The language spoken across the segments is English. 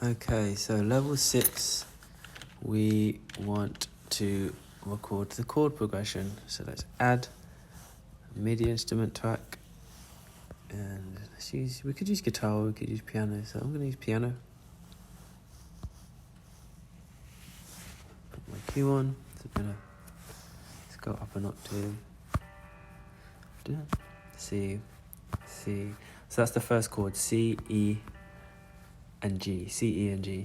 Okay, so level 6, we want to record the chord progression. So let's add MIDI instrument track, and we could use guitar, we could use piano, so I'm going to use piano. Put my cue on, let's go up an octave. C. So that's the first chord, C, E, and G. C, E, and G.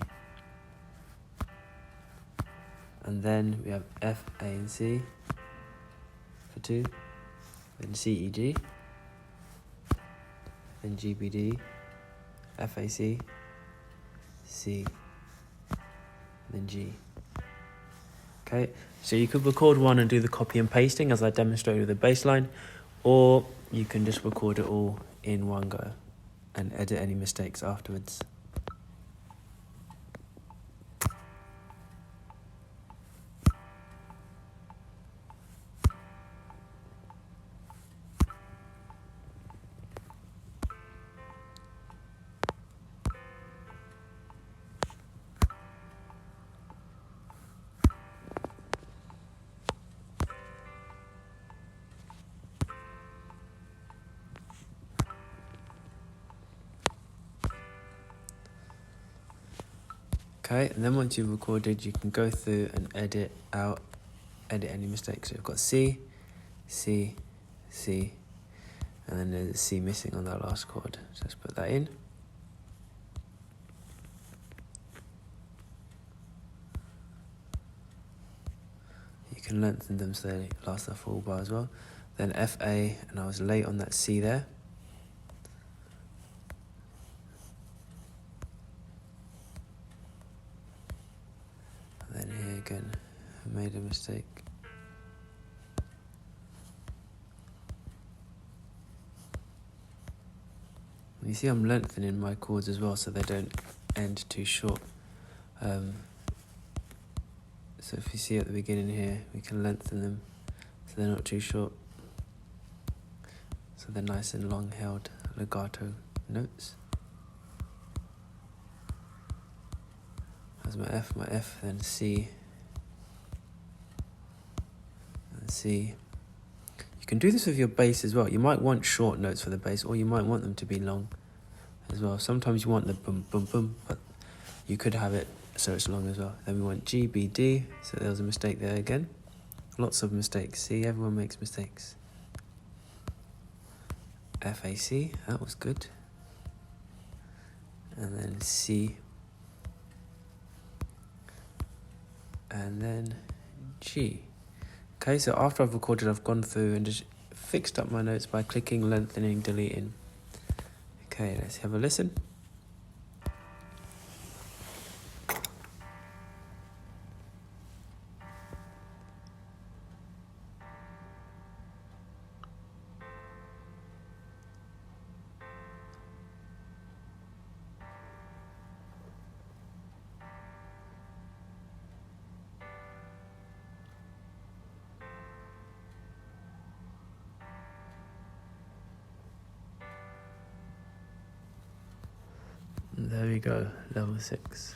And then we have F, A, and C for 2. Then C, E, G. Then G, B, D. F, A, C. C. Then G. Okay, so you could record one and do the copy and pasting as I demonstrated with the bass line, or you can just record it all in one go and edit any mistakes afterwards. Okay, and then once you've recorded, you can go through and edit any mistakes. So you've got C, C, C, and then there's a C missing on that last chord. So let's put that in. You can lengthen them so they last the full bar as well. Then F, A, and I was late on that C there. And then here again, I made a mistake. You see I'm lengthening my chords as well so they don't end too short. So if you see at the beginning here, we can lengthen them so they're not too short. So they're nice and long held legato notes. That's my F, then C, and C. You can do this with your bass as well. You might want short notes for the bass, or you might want them to be long as well. Sometimes you want the boom, boom, boom, but you could have it so it's long as well. Then we want G, B, D, so there was a mistake there again. Lots of mistakes. See, everyone makes mistakes. F, A, C, that was good. And then C. And then G. Okay, so after I've recorded, I've gone through and just fixed up my notes by clicking, lengthening, deleting. Okay, let's have a listen. There we go, level 6.